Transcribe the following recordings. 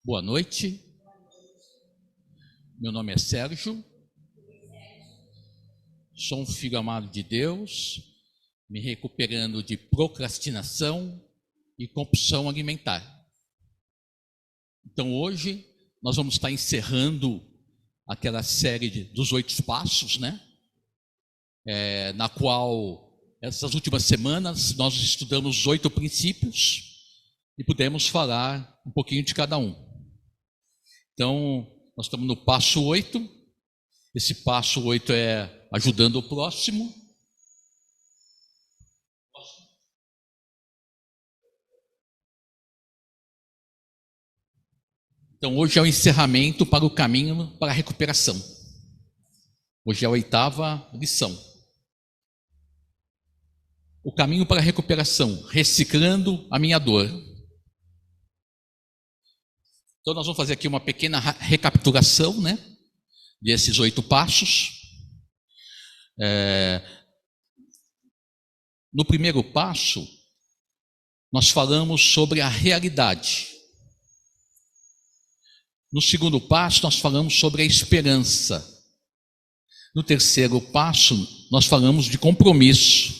Boa noite, meu nome é Sérgio, sou um filho amado de Deus, me recuperando de procrastinação e compulsão alimentar. Então hoje nós vamos estar encerrando aquela série dos 8 passos, né? Na qual essas últimas semanas nós estudamos 8 princípios e pudemos falar um pouquinho de cada um. Então, nós estamos no passo 8. Esse passo 8 é ajudando o próximo. Então, hoje é o encerramento para o caminho para a recuperação. Hoje é a 8ª lição. O caminho para a recuperação, reciclando a minha dor. Então, nós vamos fazer aqui uma pequena recapitulação, né, desses 8 passos. No primeiro passo, nós falamos sobre a realidade. No segundo passo, nós falamos sobre a esperança. No terceiro passo, nós falamos de compromisso.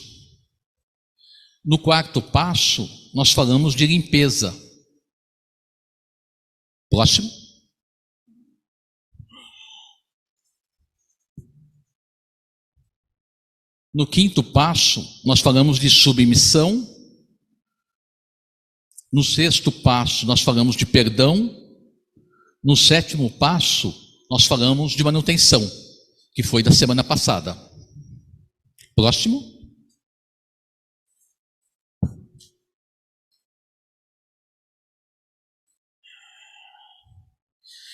No quarto passo, nós falamos de limpeza. Próximo. No quinto passo, nós falamos de submissão. No sexto passo, nós falamos de perdão. No sétimo passo, nós falamos de manutenção, que foi da semana passada. Próximo.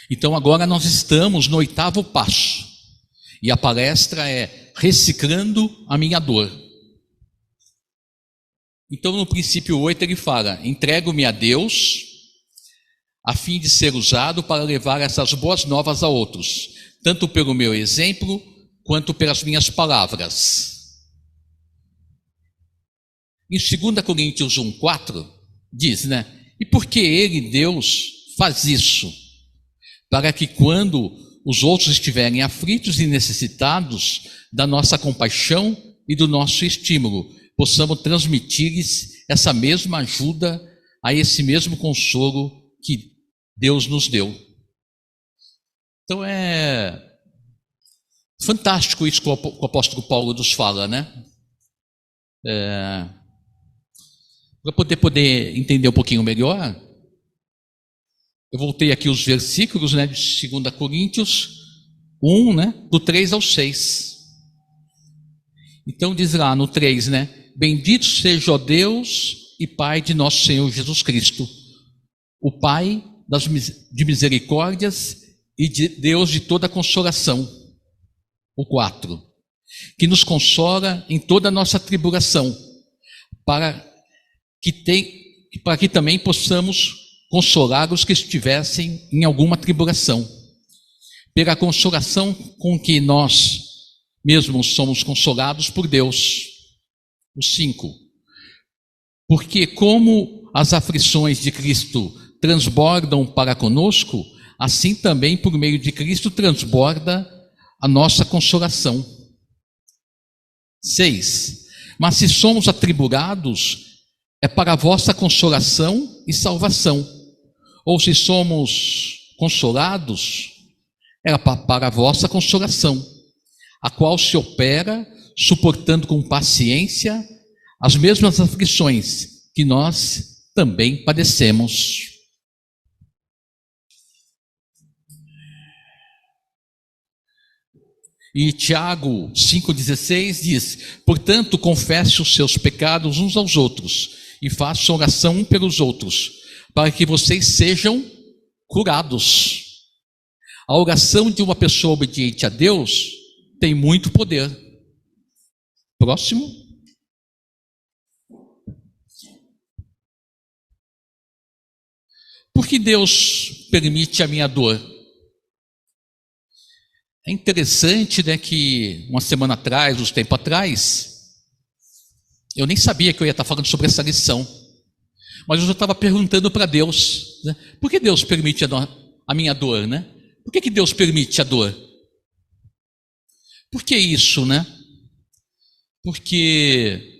Então agora nós estamos no 8º passo. E a palestra é reciclando a minha dor. Então no princípio 8 ele fala: entrego-me a Deus a fim de ser usado para levar essas boas novas a outros, tanto pelo meu exemplo quanto pelas minhas palavras. Em 2 Coríntios 1:4 diz, né? E por que ele, Deus, faz isso? Para que quando os outros estiverem aflitos e necessitados da nossa compaixão e do nosso estímulo, possamos transmitir-lhes essa mesma ajuda, a esse mesmo consolo que Deus nos deu. Então é fantástico isso que o apóstolo Paulo nos fala, né? Para poder entender um pouquinho melhor, eu voltei aqui os versículos, né, de 2 Coríntios 1, né, do 3 ao 6. Então diz lá no 3, né? Bendito seja o Deus e Pai de nosso Senhor Jesus Cristo, o Pai de misericórdias e de Deus de toda consolação. O 4. Que nos consola em toda a nossa tribulação, para que também possamos consolar os que estivessem em alguma tribulação, pela consolação com que nós mesmos somos consolados por Deus. O 5. Porque como as aflições de Cristo transbordam para conosco, assim também por meio de Cristo transborda a nossa consolação. 6. Mas se somos atribulados, é para a vossa consolação e salvação. Ou se somos consolados, é para a vossa consolação, a qual se opera suportando com paciência as mesmas aflições que nós também padecemos. E Tiago 5,16 diz: portanto, confesse os seus pecados uns aos outros e façam oração uns pelos outros, para que vocês sejam curados. A oração de uma pessoa obediente a Deus tem muito poder. Próximo. Por que Deus permite a minha dor? É interessante, né, que uma semana atrás, uns tempos atrás, eu nem sabia que eu ia estar falando sobre essa lição. Mas eu já estava perguntando para Deus, né? Por que Deus permite a minha dor, né? Por que Deus permite a dor? Por que isso, né? Porque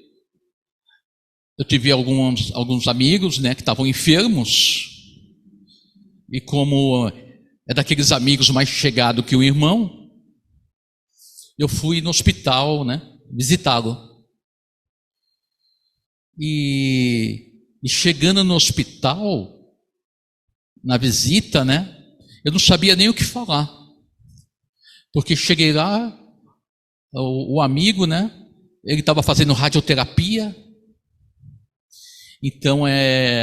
eu tive alguns amigos, né, que estavam enfermos, e como é daqueles amigos mais chegados que o irmão, eu fui no hospital, né, visitá-lo. E chegando no hospital, na visita, né, eu não sabia nem o que falar. Porque cheguei lá, o amigo, né, ele estava fazendo radioterapia. Então,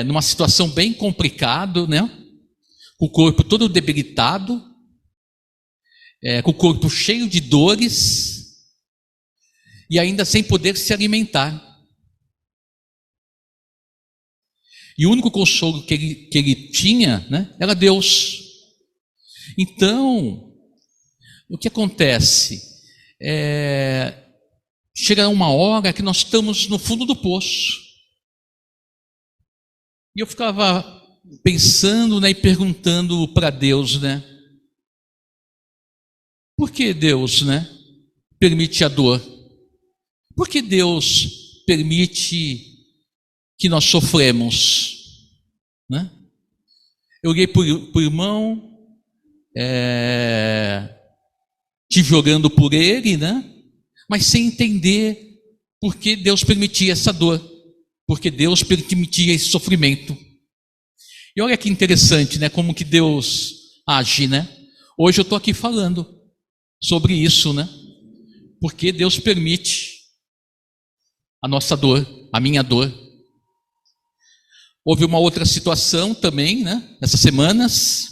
numa situação bem complicada, né, com o corpo todo debilitado, com o corpo cheio de dores, e ainda sem poder se alimentar. E o único consolo que ele tinha, né, era Deus. Então, o que acontece? Chega uma hora que nós estamos no fundo do poço. E eu ficava pensando, né, e perguntando para Deus, né? Por que Deus, né, permite a dor? Por que Deus permite que nós sofremos, né? Eu olhei para o irmão, tive orando por ele, né? Mas sem entender por que Deus permitia essa dor, porque Deus permitia esse sofrimento. E olha que interessante, né? Como que Deus age, né? Hoje eu estou aqui falando sobre isso, né? Porque Deus permite a nossa dor, a minha dor. Houve uma outra situação também, né, nessas semanas,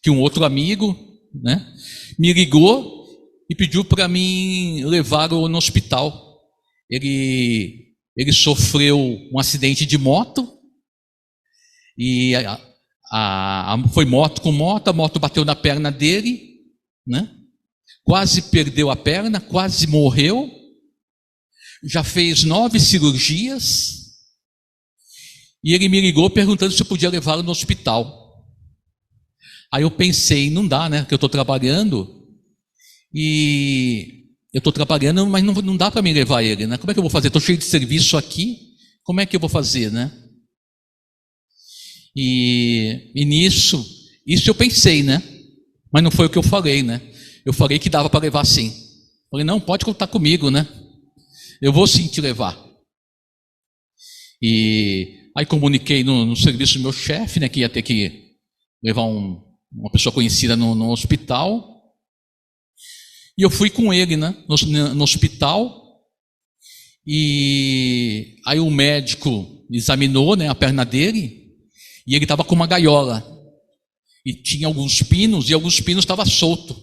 que um outro amigo, né, me ligou e pediu para mim levá-lo no hospital. Ele sofreu um acidente de moto, e foi moto com moto, a moto bateu na perna dele, né, quase perdeu a perna, quase morreu, já fez 9 cirurgias, e ele me ligou perguntando se eu podia levá-lo no hospital. Aí eu pensei, não dá, né? Porque eu estou trabalhando, mas não dá para me levar ele, né? Como é que eu vou fazer? Estou cheio de serviço aqui, como é que eu vou fazer, né? E nisso, isso eu pensei, né? Mas não foi o que eu falei, né? Eu falei que dava para levar sim. Falei, não, pode contar comigo, né? Eu vou sim te levar. E aí comuniquei no serviço do meu chefe, né, que ia ter que levar uma pessoa conhecida no hospital. E eu fui com ele, né, no hospital. E aí o médico examinou, né, a perna dele, e ele estava com uma gaiola. E tinha alguns pinos, e alguns pinos estavam soltos.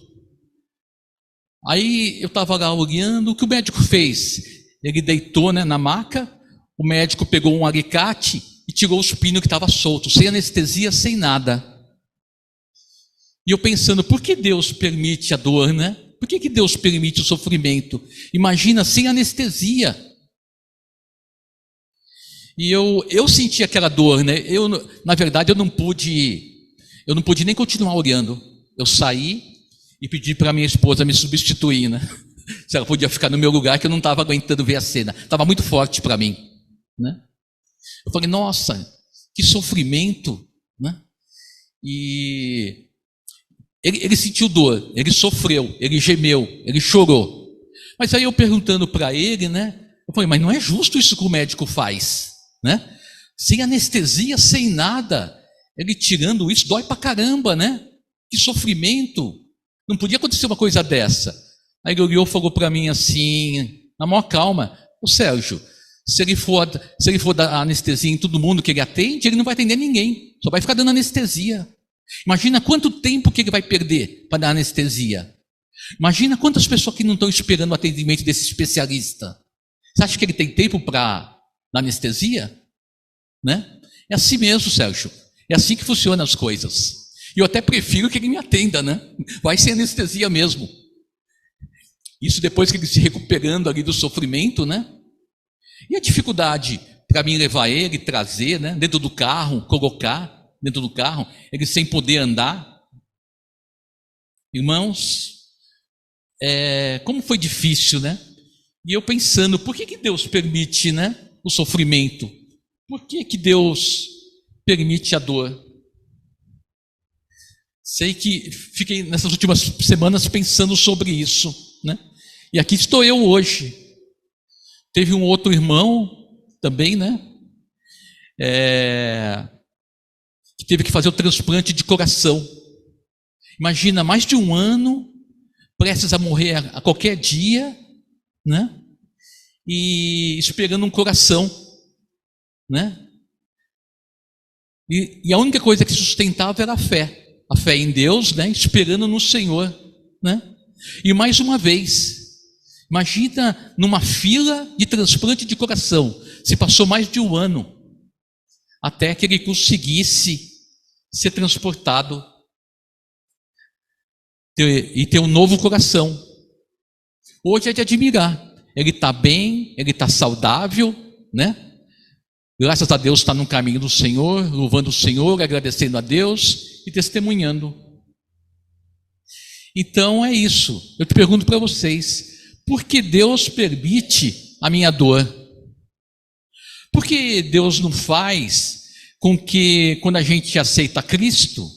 Aí eu estava lá olhando, o que o médico fez? Ele deitou, né, na maca. O médico pegou um alicate e tirou os pinos que estavam soltos, sem anestesia, sem nada. E eu pensando, por que Deus permite a dor, né? Por que Deus permite o sofrimento? Imagina, sem anestesia. E eu senti aquela dor, né? Na verdade, eu não pude nem continuar orando. Eu saí e pedi para minha esposa me substituir, né? Se ela podia ficar no meu lugar, que eu não estava aguentando ver a cena. Estava muito forte para mim, né? Eu falei, nossa, que sofrimento, né? E ele sentiu dor, ele sofreu, ele gemeu, ele chorou. Mas aí eu perguntando para ele, né? Eu falei, mas não é justo isso que o médico faz, né? Sem anestesia, sem nada, ele tirando isso, dói pra caramba, né? Que sofrimento, não podia acontecer uma coisa dessa. Aí ele olhou e falou para mim assim, na maior calma, ô Sérgio, se ele for dar anestesia em todo mundo que ele atende, ele não vai atender ninguém, só vai ficar dando anestesia. Imagina quanto tempo que ele vai perder para dar anestesia. Imagina quantas pessoas que não estão esperando o atendimento desse especialista. Você acha que ele tem tempo para dar anestesia? Né? É assim mesmo, Sérgio. É assim que funcionam as coisas. E eu até prefiro que ele me atenda, né? Vai sem anestesia mesmo. Isso depois que ele se recuperando ali do sofrimento, né? E a dificuldade para mim levar ele, trazer, né, dentro do carro, colocar dentro do carro, ele sem poder andar. Irmãos, como foi difícil, né? E eu pensando, por que Deus permite, né, o sofrimento? Por que Deus permite a dor? Sei que fiquei nessas últimas semanas pensando sobre isso, né? E aqui estou eu hoje. Teve um outro irmão também, né? Que teve que fazer o transplante de coração. Imagina, mais de um ano, prestes a morrer a qualquer dia, né? E esperando um coração, né? E a única coisa que sustentava era a fé em Deus, né? Esperando no Senhor, né? E mais uma vez, imagina numa fila de transplante de coração, se passou mais de um ano até que ele conseguisse ser transportado e ter um novo coração. Hoje é de admirar. Ele está bem, ele está saudável, né? Graças a Deus está no caminho do Senhor, louvando o Senhor, agradecendo a Deus e testemunhando. Então é isso. Eu te pergunto para vocês, por que Deus permite a minha dor? Por que Deus não faz com que, quando a gente aceita Cristo,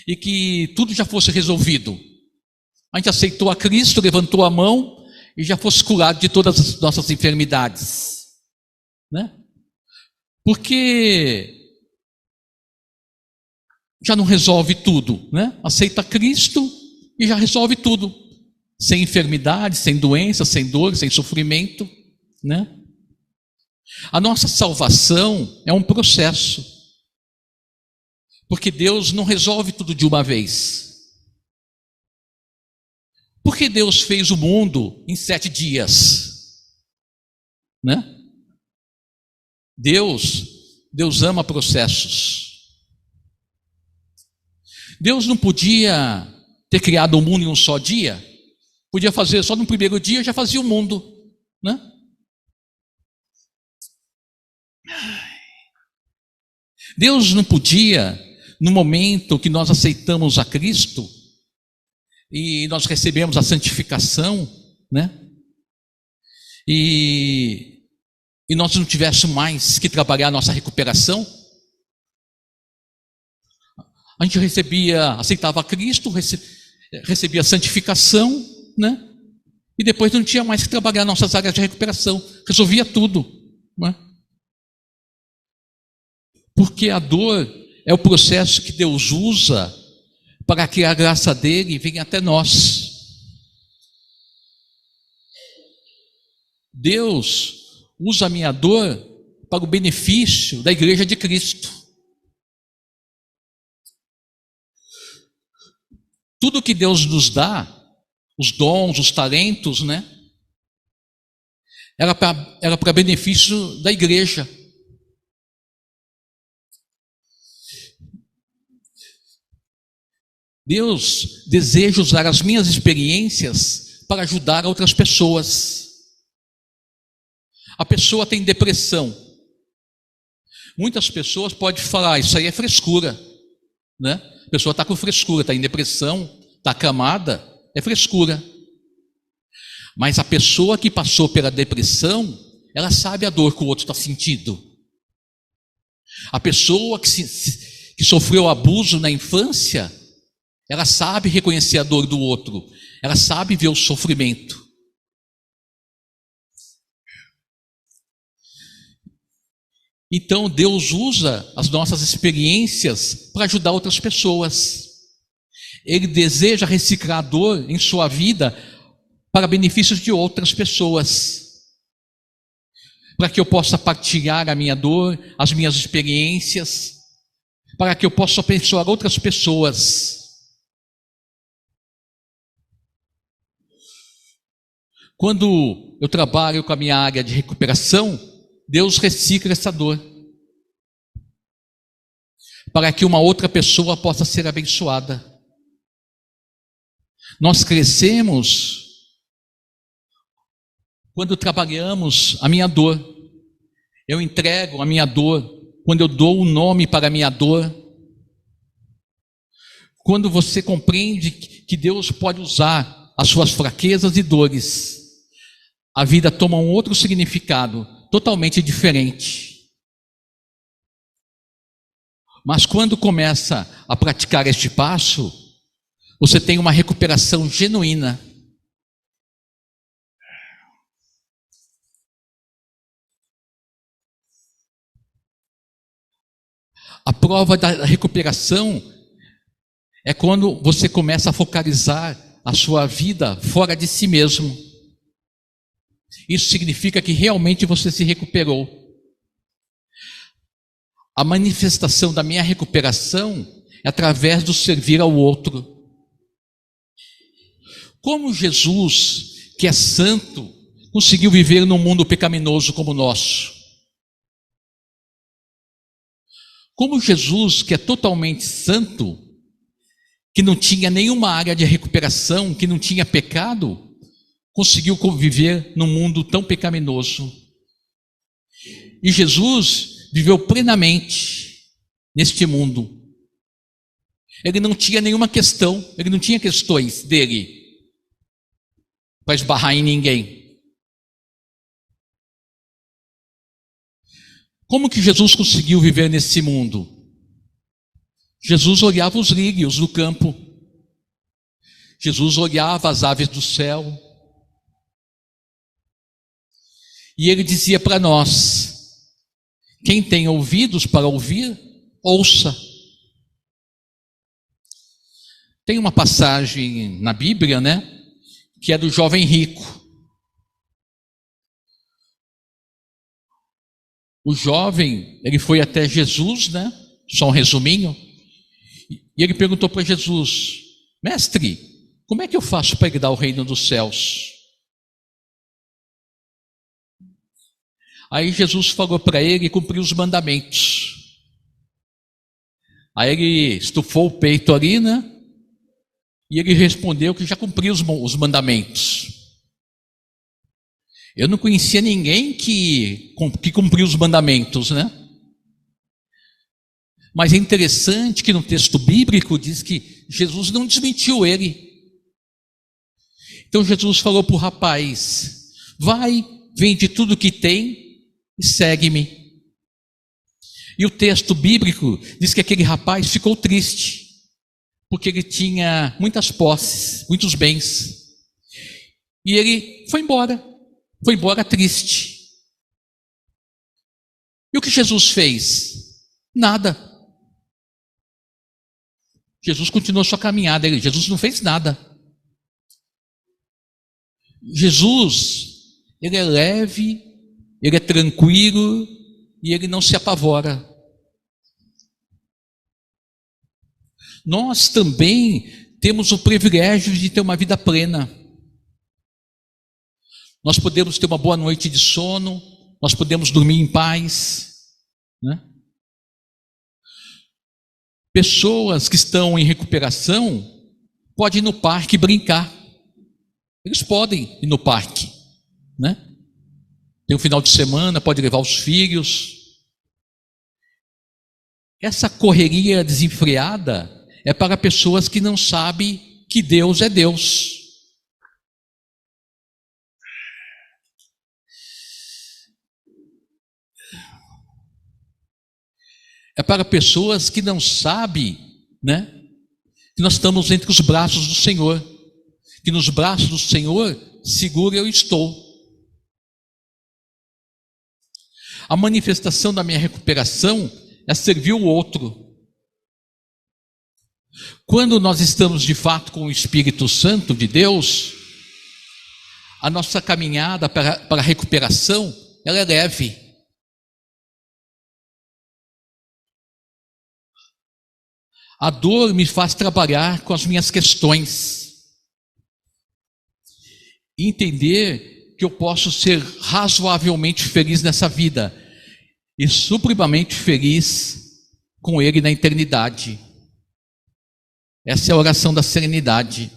e que tudo já fosse resolvido? A gente aceitou a Cristo, levantou a mão e já fosse curado de todas as nossas enfermidades, né? Porque já não resolve tudo, né? Aceita Cristo e já resolve tudo, sem enfermidade, sem doença, sem dor, sem sofrimento, né? A nossa salvação é um processo, porque Deus não resolve tudo de uma vez. Por que Deus fez o mundo em 7 dias? Né? Deus ama processos. Deus não podia ter criado o mundo em um só dia? Podia fazer só no primeiro dia, já fazia o mundo, né? Deus não podia, no momento que nós aceitamos a Cristo e nós recebemos a santificação, né? E nós não tivéssemos mais que trabalhar a nossa recuperação, a gente aceitava Cristo, recebia a santificação, né? E depois não tinha mais que trabalhar nossas áreas de recuperação, resolvia tudo, né? Porque a dor é o processo que Deus usa para que a graça dele venha até nós. Deus usa a minha dor para o benefício da igreja de Cristo. Tudo que Deus nos dá, os dons, os talentos, né? Era para benefício da igreja. Deus deseja usar as minhas experiências para ajudar outras pessoas. A pessoa tem depressão. Muitas pessoas podem falar, isso aí é frescura, né? A pessoa está com frescura, está em depressão, está acamada, é frescura. Mas a pessoa que passou pela depressão, ela sabe a dor que o outro está sentindo. A pessoa que sofreu abuso na infância, ela sabe reconhecer a dor do outro, ela sabe ver o sofrimento. Então Deus usa as nossas experiências para ajudar outras pessoas. Ele deseja reciclar a dor em sua vida para benefícios de outras pessoas. Para que eu possa partilhar a minha dor, as minhas experiências, para que eu possa abençoar outras pessoas. Quando eu trabalho com a minha área de recuperação, Deus recicla essa dor, para que uma outra pessoa possa ser abençoada. Nós crescemos quando trabalhamos a minha dor. eu entrego a minha dor, quando eu dou o nome para a minha dor, quando você compreende que Deus pode usar as suas fraquezas e dores, a vida toma um outro significado, totalmente diferente. Mas quando começa a praticar este passo, você tem uma recuperação genuína. A prova da recuperação é quando você começa a focalizar a sua vida fora de si mesmo. Isso significa que realmente você se recuperou. A manifestação da minha recuperação é através do servir ao outro. Como Jesus, que é santo, conseguiu viver num mundo pecaminoso como o nosso? Como Jesus, que é totalmente santo, que não tinha nenhuma área de recuperação, que não tinha pecado, conseguiu conviver num mundo tão pecaminoso? E Jesus viveu plenamente neste mundo. Ele não tinha nenhuma questão, ele não tinha questões dele para esbarrar em ninguém. Como que Jesus conseguiu viver nesse mundo? Jesus olhava os lírios do campo. Jesus olhava as aves do céu. E ele dizia para nós: quem tem ouvidos para ouvir, ouça. Tem uma passagem na Bíblia, né, que é do jovem rico. O jovem, ele foi até Jesus, né, só um resuminho, e ele perguntou para Jesus: mestre, como é que eu faço para herdar o reino dos céus? Aí Jesus falou para ele cumprir os mandamentos. Aí ele estufou o peito ali, né? E ele respondeu que já cumpriu os mandamentos. Eu não conhecia ninguém que cumpriu os mandamentos, né? Mas é interessante que no texto bíblico diz que Jesus não desmentiu ele. Então Jesus falou para o rapaz: vai, vende tudo que tem e segue-me. E o texto bíblico diz que aquele rapaz ficou triste, porque ele tinha muitas posses, muitos bens. E ele foi embora triste. E o que Jesus fez? Nada. Jesus continuou sua caminhada, Jesus não fez nada. Jesus, ele é leve, ele é tranquilo e ele não se apavora. Nós também temos o privilégio de ter uma vida plena. Nós podemos ter uma boa noite de sono, nós podemos dormir em paz, né? Pessoas que estão em recuperação podem ir no parque brincar. Eles podem ir no parque, né? Tem um final de semana, pode levar os filhos. Essa correria desenfreada é para pessoas que não sabem que Deus é Deus. É para pessoas que não sabem, né, que nós estamos entre os braços do Senhor, que nos braços do Senhor, seguro eu estou. A manifestação da minha recuperação é servir o outro. Quando nós estamos de fato com o Espírito Santo de Deus, a nossa caminhada para a recuperação, ela é leve. A dor me faz trabalhar com as minhas questões. Entender que eu posso ser razoavelmente feliz nessa vida e supremamente feliz com Ele na eternidade. Essa é a oração da serenidade.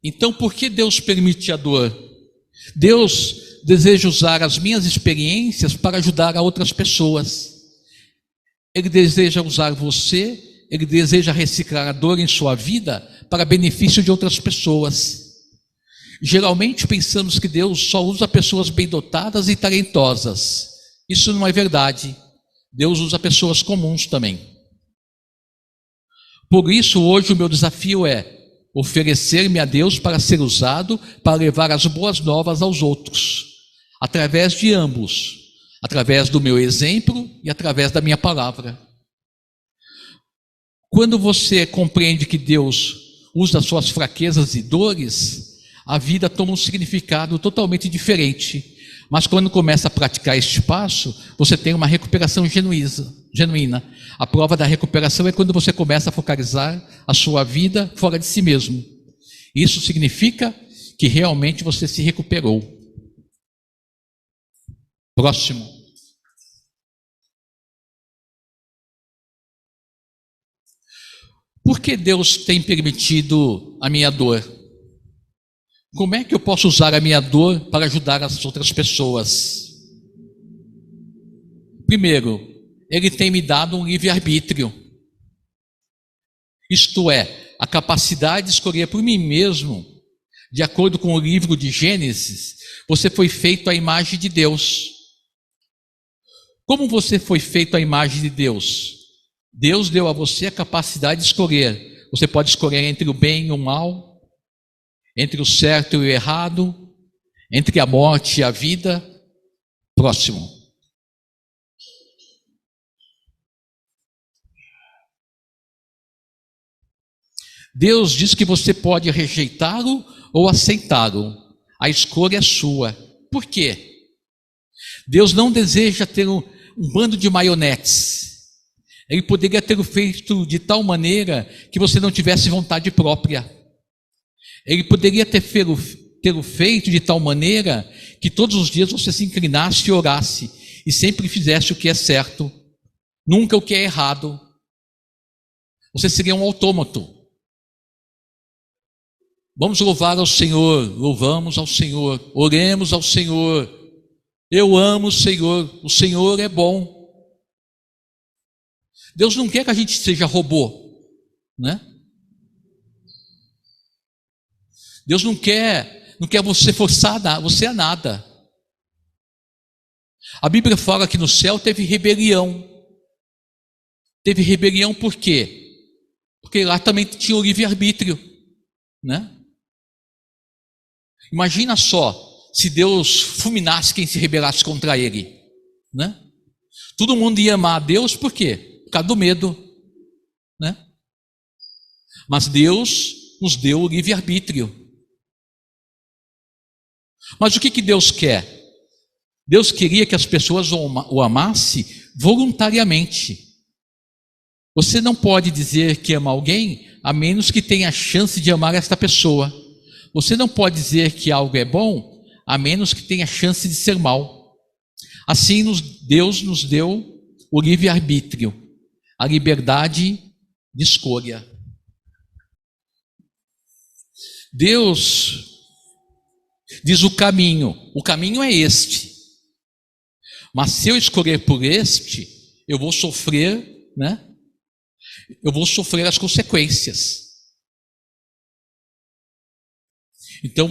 Então, por que Deus permite a dor? Deus deseja usar as minhas experiências para ajudar a outras pessoas. Ele deseja usar você, ele deseja reciclar a dor em sua vida para benefício de outras pessoas. Geralmente pensamos que Deus só usa pessoas bem dotadas e talentosas. Isso não é verdade. Deus usa pessoas comuns também. Por isso, hoje o meu desafio é oferecer-me a Deus para ser usado para levar as boas novas aos outros, através de ambos, através do meu exemplo e através da minha palavra. Quando você compreende que Deus usa suas fraquezas e dores, a vida toma um significado totalmente diferente. Mas quando começa a praticar este passo, você tem uma recuperação genuína. A prova da recuperação é quando você começa a focalizar a sua vida fora de si mesmo. Isso significa que realmente você se recuperou. Próximo. Por que Deus tem permitido a minha dor? Como é que eu posso usar a minha dor para ajudar as outras pessoas? Primeiro, Ele tem me dado um livre-arbítrio. Isto é, a capacidade de escolher por mim mesmo, de acordo com o livro de Gênesis, você foi feito à imagem de Deus. Como você foi feito à imagem de Deus? Deus deu a você a capacidade de escolher. Você pode escolher entre o bem e o mal, entre o certo e o errado, entre a morte e a vida. Próximo. Deus diz que você pode rejeitá-lo ou aceitá-lo. A escolha é sua. Por quê? Deus não deseja ter um bando de marionetes. Ele poderia ter o feito de tal maneira que você não tivesse vontade própria. Ele poderia ter o feito de tal maneira que todos os dias você se inclinasse e orasse e sempre fizesse o que é certo, nunca o que é errado. Você seria um autômato. Vamos louvar ao Senhor, louvamos ao Senhor, oremos ao Senhor. Eu amo o Senhor é bom. Deus não quer que a gente seja robô, né? Deus não quer você forçar você a nada. A Bíblia fala que no céu teve rebelião. Teve rebelião por quê? Porque lá também tinha o livre-arbítrio, né? Imagina só, se Deus fulminasse quem se rebelasse contra ele, né? Todo mundo ia amar a Deus por quê? Por causa do medo, né? Mas Deus nos deu o livre-arbítrio. Mas o que Deus quer? Deus queria que as pessoas o amassem voluntariamente. Você não pode dizer que ama alguém a menos que tenha a chance de amar esta pessoa. Você não pode dizer que algo é bom a menos que tenha a chance de ser mal. Assim, Deus nos deu o livre-arbítrio, a liberdade de escolha. Deus diz o caminho é este. Mas se eu escolher por este, eu vou sofrer, né? Eu vou sofrer as consequências. Então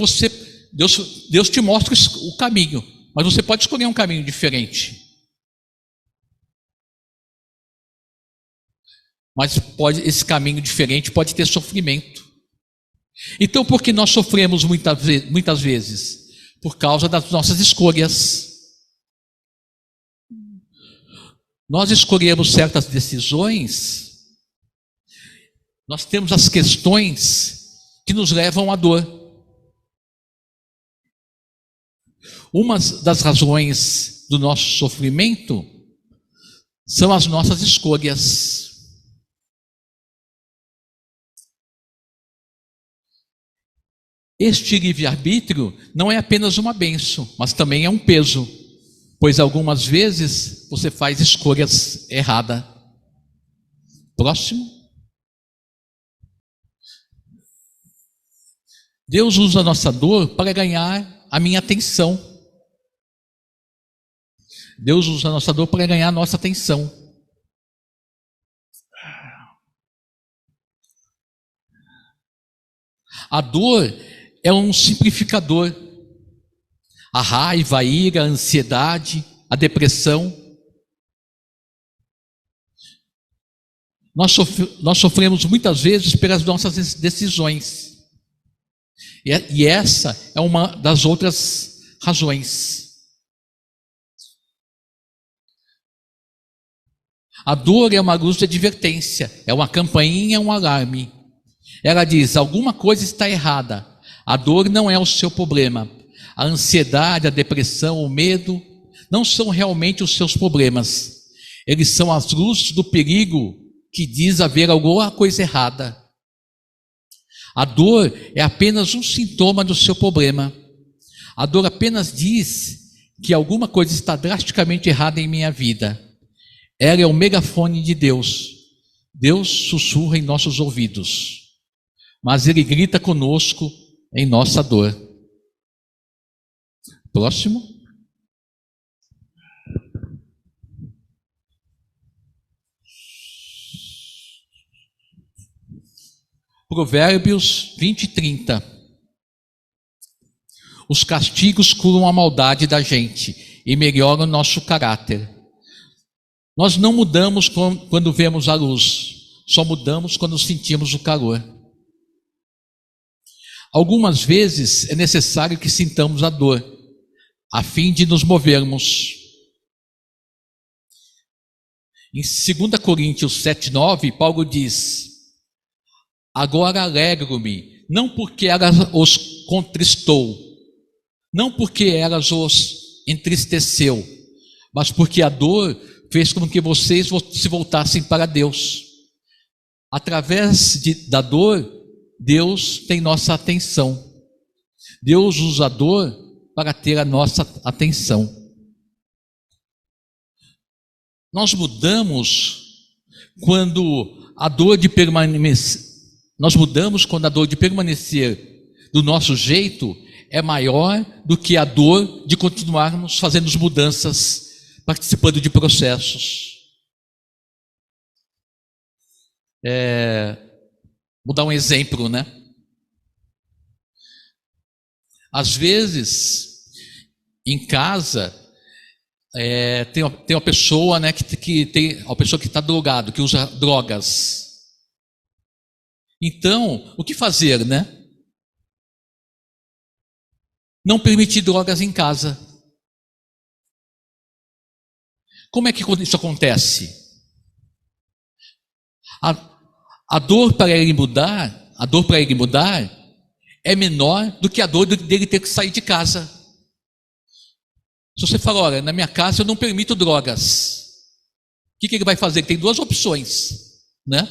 Deus te mostra o caminho, mas você pode escolher um caminho diferente. Mas esse caminho diferente pode ter sofrimento. Então, por que nós sofremos muitas vezes? Por causa das nossas escolhas. Nós escolhemos certas decisões, nós temos as questões que nos levam à dor. Uma das razões do nosso sofrimento são as nossas escolhas. Este livre-arbítrio não é apenas uma bênção, mas também é um peso, pois algumas vezes você faz escolhas erradas. Próximo. Deus usa a nossa dor para ganhar a minha atenção. Deus usa a nossa dor para ganhar a nossa atenção. A dor é um simplificador. A raiva, a ira, a ansiedade, a depressão. Nós sofremos muitas vezes pelas nossas decisões. E essa é uma das outras razões. A dor é uma luz de advertência, é uma campainha, um alarme. Ela diz: alguma coisa está errada. A dor não é o seu problema. A ansiedade, a depressão, o medo não são realmente os seus problemas. Eles são as luzes do perigo que diz haver alguma coisa errada. A dor é apenas um sintoma do seu problema. A dor apenas diz que alguma coisa está drasticamente errada em minha vida. Ela é o megafone de Deus. Deus sussurra em nossos ouvidos, mas Ele grita conosco em nossa dor. Próximo. Provérbios 20:30. Os castigos curam a maldade da gente e melhoram o nosso caráter. Nós não mudamos quando vemos a luz, só mudamos quando sentimos o calor. Algumas vezes é necessário que sintamos a dor, a fim de nos movermos. Em 2 Coríntios 7:9, Paulo diz: agora alegro-me, não porque ela os contristou, não porque ela os entristeceu, mas porque a dor fez com que vocês se voltassem para Deus. Através da dor, Deus tem nossa atenção. Deus usa a dor para ter a nossa atenção. Nós mudamos quando a dor de permanecer do nosso jeito é maior do que a dor de continuarmos fazendo mudanças, participando de processos. Vou dar um exemplo, né? Às vezes, em casa, tem uma pessoa, né, que tem uma pessoa que está drogado, que usa drogas. Então, o que fazer, né? Não permitir drogas em casa. Como é que isso acontece? A dor para ele mudar é menor do que a dor dele ter que sair de casa. Se você falar, olha, na minha casa eu não permito drogas, o que ele vai fazer? Ele tem duas opções, né?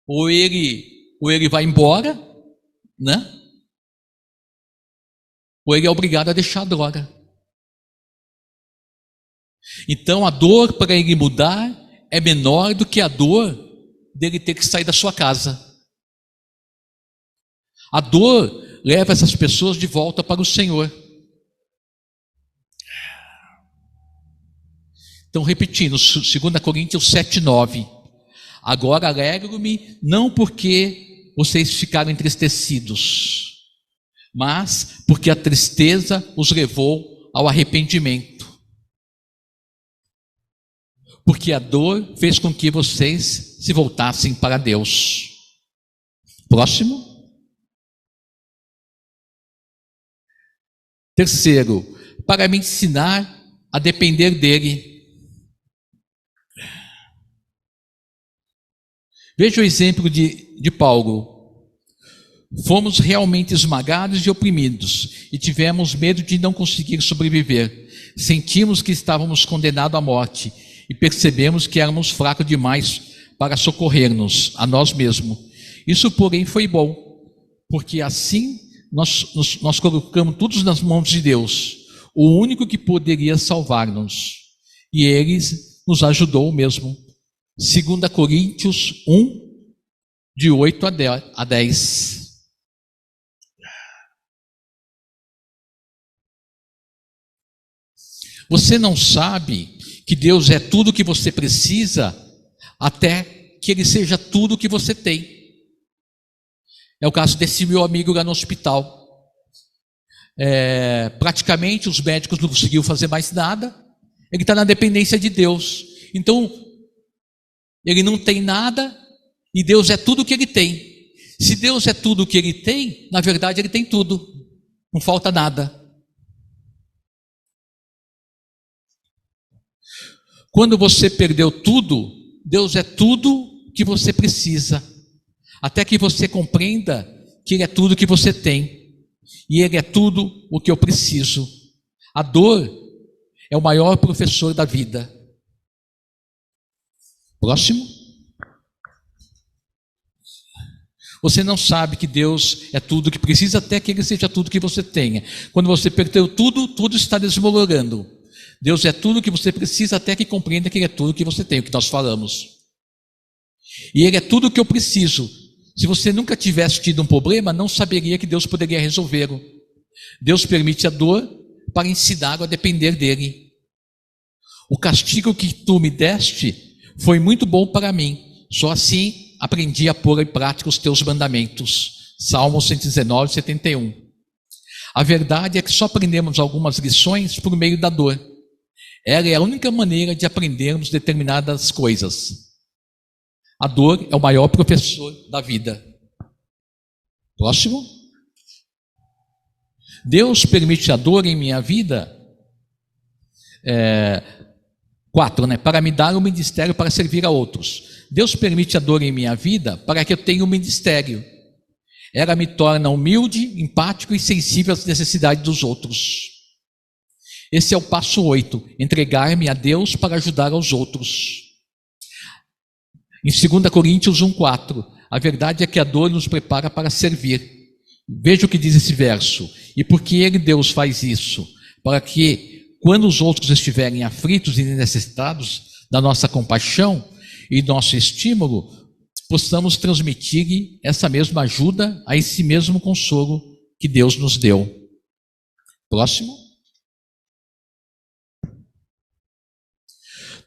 Ou ele vai embora, né? Ou ele é obrigado a deixar a droga. Então a dor para ele mudar é menor do que a dor dele ter que sair da sua casa. A dor leva essas pessoas de volta para o Senhor. Então, repetindo, 2 Coríntios 7:9. Agora alegro-me, não porque vocês ficaram entristecidos, mas porque a tristeza os levou ao arrependimento. Porque a dor fez com que vocês se voltassem para Deus. Próximo. Terceiro, para me ensinar a depender dele. Veja o exemplo de Paulo. Fomos realmente esmagados e oprimidos, e tivemos medo de não conseguir sobreviver. Sentimos que estávamos condenados à morte, e percebemos que éramos fracos demais para socorrer-nos a nós mesmos. Isso, porém, foi bom, porque assim nós colocamos tudo nas mãos de Deus, o único que poderia salvar-nos. E Ele nos ajudou mesmo. 2 Coríntios 1, de 8 a 10. Você não sabe que Deus é tudo o que você precisa até que Ele seja tudo o que você tem. É o caso desse meu amigo lá no hospital. Praticamente os médicos não conseguiram fazer mais nada. Ele está na dependência de Deus. Então, ele não tem nada e Deus é tudo o que ele tem. Se Deus é tudo o que ele tem, na verdade ele tem tudo. Não falta nada. Quando você perdeu tudo, Deus é tudo que você precisa. Até que você compreenda que Ele é tudo que você tem. E Ele é tudo o que eu preciso. A dor é o maior professor da vida. Próximo. Você não sabe que Deus é tudo o que precisa até que Ele seja tudo que você tenha. Quando você perdeu tudo, tudo está desmoronando. Deus é tudo o que você precisa até que compreenda que Ele é tudo o que você tem, o que nós falamos. E Ele é tudo o que eu preciso. Se você nunca tivesse tido um problema, não saberia que Deus poderia resolvê-lo. Deus permite a dor para ensinar a depender dEle. O castigo que tu me deste foi muito bom para mim. Só assim aprendi a pôr em prática os teus mandamentos. Salmo 119, 71. A verdade é que só aprendemos algumas lições por meio da dor. Ela é a única maneira de aprendermos determinadas coisas. A dor é o maior professor da vida. Próximo. Deus permite a dor em minha vida. 4, para me dar um ministério para servir a outros. Deus permite a dor em minha vida para que eu tenha um ministério. Ela me torna humilde, empático e sensível às necessidades dos outros. Esse é o passo 8, entregar-me a Deus para ajudar aos outros. Em 2 Coríntios 1,4, a verdade é que a dor nos prepara para servir. Veja o que diz esse verso. E porque Ele, Deus, faz isso? Para que, quando os outros estiverem aflitos e necessitados da nossa compaixão e nosso estímulo, possamos transmitir essa mesma ajuda a esse mesmo consolo que Deus nos deu. Próximo.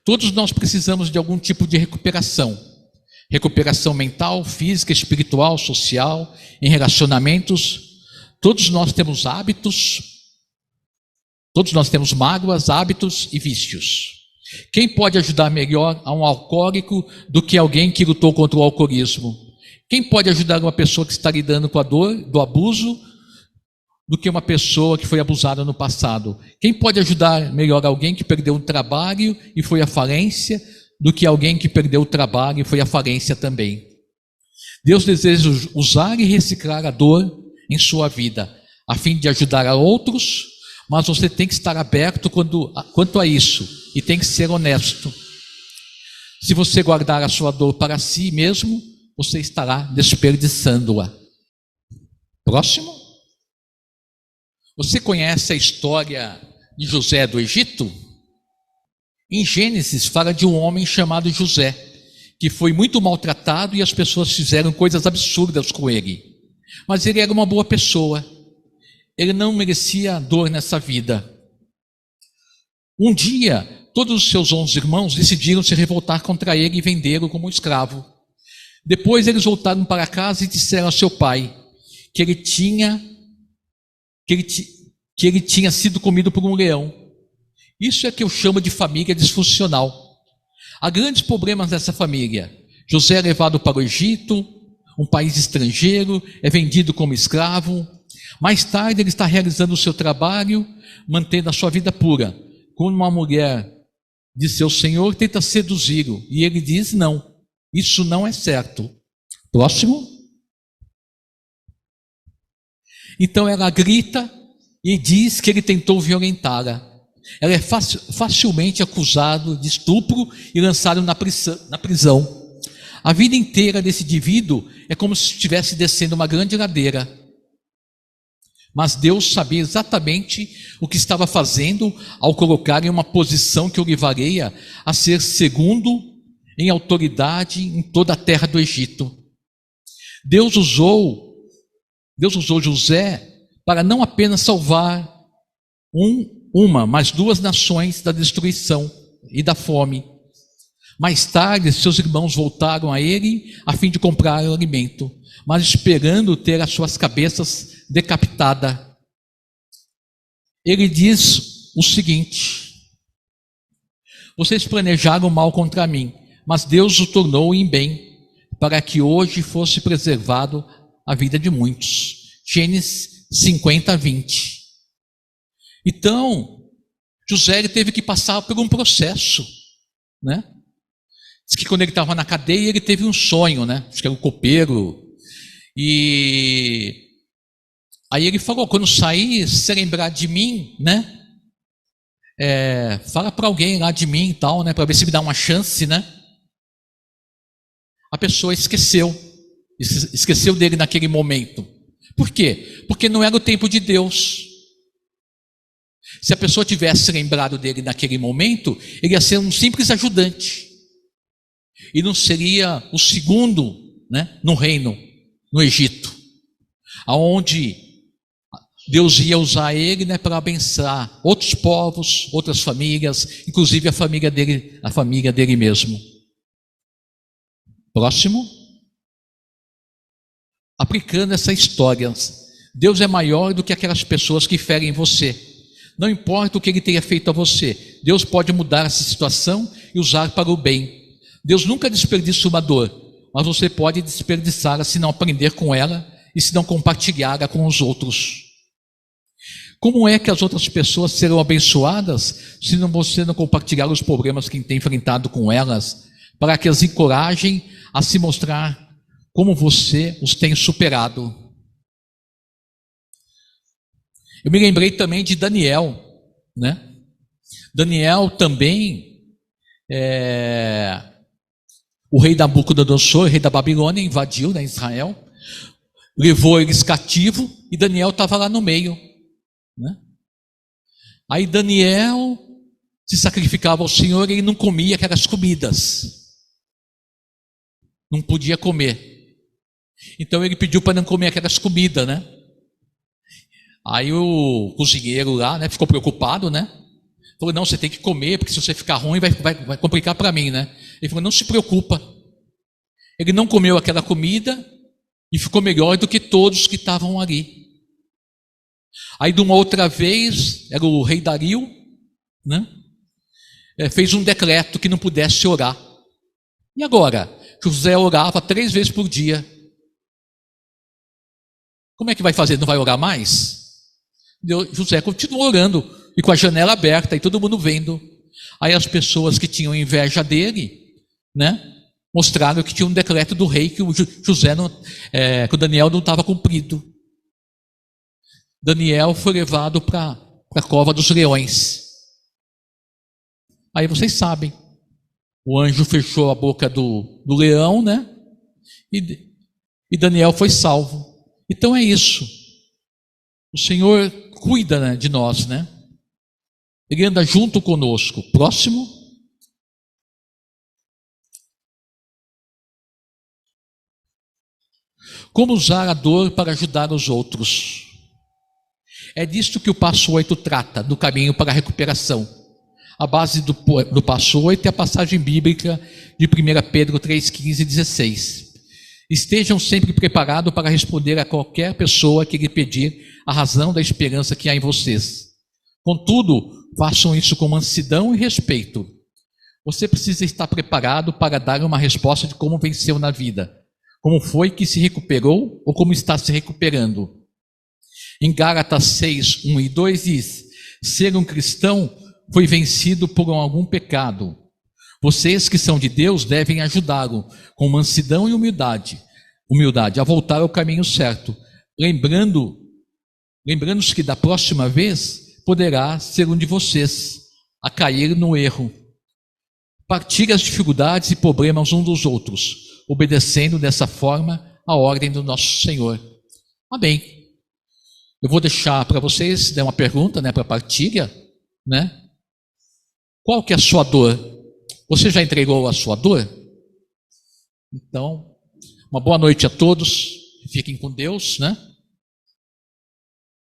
Todos nós precisamos de algum tipo de recuperação. Recuperação mental, física, espiritual, social, em relacionamentos. Todos nós temos hábitos, todos nós temos mágoas, hábitos e vícios. Quem pode ajudar melhor a um alcoólico do que alguém que lutou contra o alcoolismo? Quem pode ajudar uma pessoa que está lidando com a dor do abuso do que uma pessoa que foi abusada no passado? Quem pode ajudar melhor alguém que perdeu um trabalho e foi à falência do que alguém que perdeu o trabalho e foi à falência também? Deus deseja usar e reciclar a dor em sua vida, a fim de ajudar a outros, mas você tem que estar aberto quanto a isso e tem que ser honesto. Se você guardar a sua dor para si mesmo, você estará desperdiçando-a. Próximo. Você conhece a história de José do Egito? Em Gênesis fala de um homem chamado José, que foi muito maltratado e as pessoas fizeram coisas absurdas com ele. Mas ele era uma boa pessoa. Ele não merecia dor nessa vida. Um dia, todos os seus 11 irmãos decidiram se revoltar contra ele e vendê-lo como escravo. Depois eles voltaram para casa e disseram a seu pai que ele tinha sido comido por um leão. Isso é que eu chamo de família disfuncional. Há grandes problemas nessa família. José é levado para o Egito, um país estrangeiro, é vendido como escravo. Mais tarde ele está realizando o seu trabalho, mantendo a sua vida pura. Quando uma mulher de seu senhor tenta seduzi-lo, e ele diz não, isso não é certo. Próximo. Então ela grita e diz que ele tentou violentá-la. Ela é facilmente acusada de estupro e lançada na prisão. A vida inteira desse indivíduo é como se estivesse descendo uma grande ladeira. Mas Deus sabia exatamente o que estava fazendo ao colocar em uma posição que o levaria a ser segundo em autoridade em toda a terra do Egito. Deus usou José para não apenas salvar um mas 2 nações da destruição e da fome. Mais tarde, seus irmãos voltaram a ele a fim de comprar o alimento, mas esperando ter as suas cabeças decapitadas. Ele diz o seguinte: vocês planejaram mal contra mim, mas Deus o tornou em bem, para que hoje fosse preservado a vida de muitos. Gênesis 50, 20. Então, José ele teve que passar por um processo, né? Diz que quando ele estava na cadeia, ele teve um sonho, né? Acho que era um copeiro. E aí ele falou: quando sair, se você lembrar de mim, né? Fala para alguém lá de mim e tal, né? Para ver se me dá uma chance, né? A pessoa esqueceu dele naquele momento. Por quê? Porque não era o tempo de Deus. Se a pessoa tivesse lembrado dele naquele momento, ele ia ser um simples ajudante. E não seria o segundo, né, no reino, no Egito, aonde Deus ia usar ele, né, para abençoar outros povos, outras famílias, inclusive a família dele mesmo. Próximo. Aplicando essa história, Deus é maior do que aquelas pessoas que ferem você. Não importa o que ele tenha feito a você, Deus pode mudar essa situação e usar para o bem. Deus nunca desperdiça uma dor, mas você pode desperdiçá-la se não aprender com ela e se não compartilhá-la com os outros. Como é que as outras pessoas serão abençoadas se você não compartilhar os problemas que tem enfrentado com elas, para que as encorajem a se mostrar como você os tem superado? Eu me lembrei também de Daniel, né? Daniel também o rei Nabucodonosor, rei da Babilônia, invadiu, né, Israel, levou eles cativo e Daniel estava lá no meio, né? Aí Daniel se sacrificava ao Senhor e ele não comia aquelas comidas, não podia comer. Então ele pediu para não comer aquelas comidas, né? Aí o cozinheiro lá, né, ficou preocupado, né? Falou: não, você tem que comer, porque se você ficar ruim vai complicar para mim, né? Ele falou: não se preocupa. Ele não comeu aquela comida e ficou melhor do que todos que estavam ali. Aí de uma outra vez, era o rei Dario, né? Fez um decreto que não pudesse orar. E agora? José orava 3 vezes por dia. Como é que vai fazer? Não vai orar mais? José continuou orando e com a janela aberta e todo mundo vendo. Aí as pessoas que tinham inveja dele, né, mostraram que tinha um decreto do rei que o José não, que o Daniel não estava cumprido. Daniel foi levado para a cova dos leões. Aí vocês sabem, o anjo fechou a boca do leão, né? E Daniel foi salvo. Então é isso. O Senhor cuida, né, de nós, né? Ele anda junto conosco. Próximo. Como usar a dor para ajudar os outros? É disto que o passo 8 trata, do caminho para a recuperação. A base do passo 8 é a passagem bíblica de 1 Pedro 3, 15 e 16. Estejam sempre preparados para responder a qualquer pessoa que lhe pedir a razão da esperança que há em vocês. Contudo, façam isso com mansidão e respeito. Você precisa estar preparado para dar uma resposta de como venceu na vida, como foi que se recuperou ou como está se recuperando. Em Gálatas 6, 1 e 2 diz: ser um cristão foi vencido por algum pecado. Vocês que são de Deus devem ajudá-lo com mansidão e humildade a voltar ao caminho certo, lembrando-se que da próxima vez poderá ser um de vocês a cair no erro. Partilhe as dificuldades e problemas uns dos outros, obedecendo dessa forma a ordem do nosso Senhor. Amém. Eu vou deixar para vocês, né, uma pergunta, né, para partilha, né? Qual que é a sua dor? Você já entregou a sua dor? Então, uma boa noite a todos. Fiquem com Deus, né?